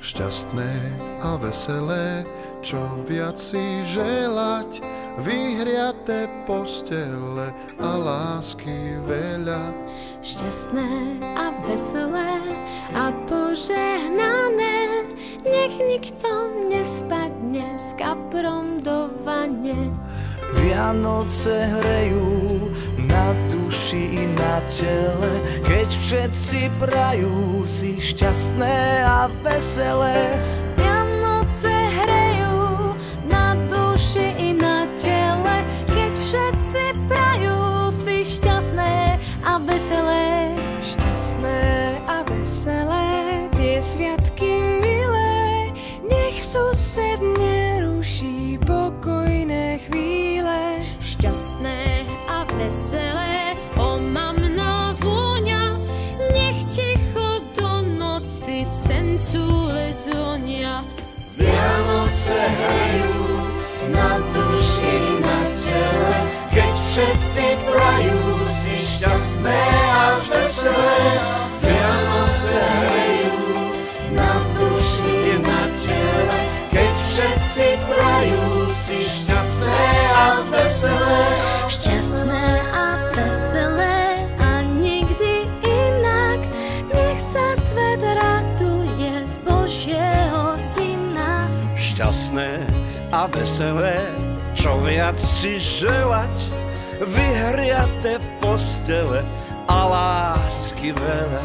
šťastné a veselé, čo viac si želať, vyhriaté postele a lásky veľa. Šťastné a veselé a požehnané, nech nikto nespadne s kaprom do vane. Vianoce hrejú na duši i na tele, keď všetci prajú si šťastné a veselé. Vianoce hrejú na duši i na tele, keď všetci prajú si šťastné a veselé. Šťastné a veselé, tie sviatky milé, nech sused neruší pokojné chvíle. Šťastné a veselé, omamná vôňa, nech ticho do noci cencúle zvonia. Vianoce hrejú na duši i na tele, keď všetci prajú si šťastné a veselé. Vianoce hrejú na duši i na tele, keď všetci prajú si šťastné a veselé. Šťastné a veselé a nikdy inak, nech sa svet raduje z Božieho Syna. Šťastné a veselé, čo viac si želať, vyhriaté postele a lásky veľa.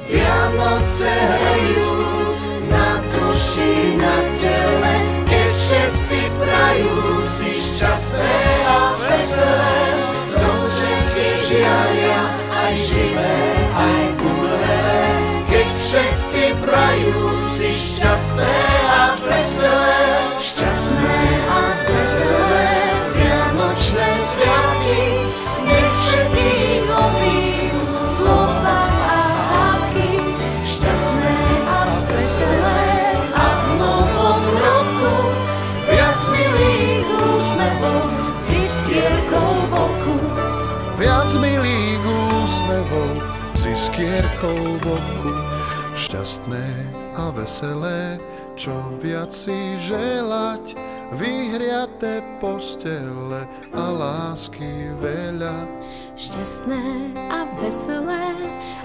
Vianoce hrejú na duši, na tele, keď všetci prajú si šťastné a veselé. Stromčeky žiaria, aj živé, aj umrelé, keď všetci prajú si šťastné a veselé. Šťastné a veselé vianočné sviatky, nech všetkých obídu zloba a hádky. Šťastné a veselé a v novom roku viac milých úsmevov s iskierkou v oku. Viac milých úsmevov s iskierkou v oku. Šťastné a veselé, čo viac si želať, vyhriaté postele a lásky veľa. Šťastné a veselé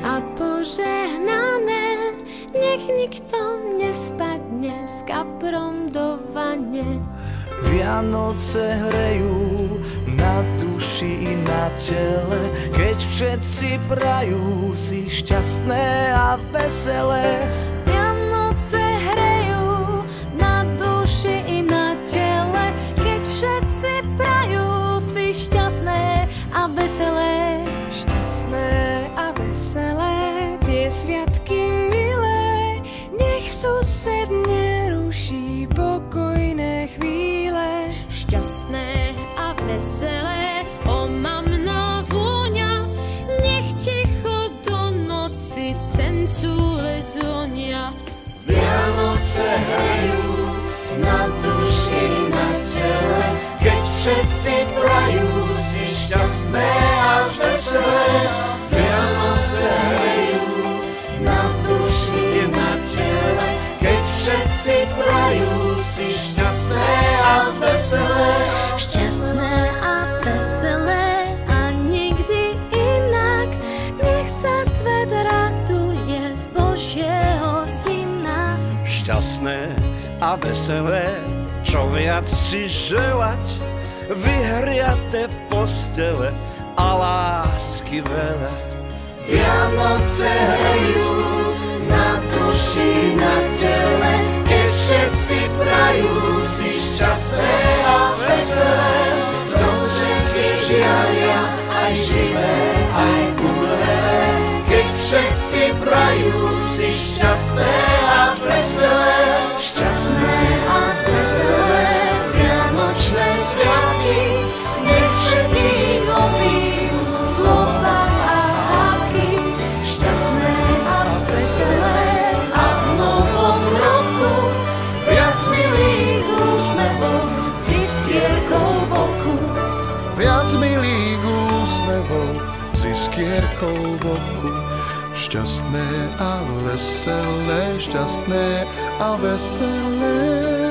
a požehnané, nech nikto nespadne s kaprom do vane. Vianoce hrejú na duši i na tele, keď všetci prajú si šťastné a veselé. Vianoce hrejú na duši i na tele, keď všetci prajú si šťastné a veselé. Šťastné a veselé, tie sviatky milé, nech sused neruší pokojné chvíle. Šťastné a veselé, omamná vôňa, nech ticho do noci cencúle zvonia. Vianoce hrejú na duši, na tele, keď všetci prajú si šťastné a veselé. Vianoce hrejú na duši, na tele, keď všetci prajú si šťastné a veselé. Šťastné a veselé a nikdy inak, nech sa svet raduje z Božieho Syna. Šťastné a veselé, čo viac si želať, vyhriaté postele a lásky veľa. Vianoce hrejú na duši, na tele, keď všetci prajú si šťastné a veselé. Stromčeky žiaria, aj živé, aj umrelé, keď všetci prajú si šťastné a veselé. Šťastné a veselé vianočné sviatky, nech všetkých obídu zloba a hádky. Šťastné a veselé a v novom roku viac milých úsmevov s iskierkou v oku. Viac milých úsmevov s iskierkou v oku. šťastné a veselé, šťastné a veselé.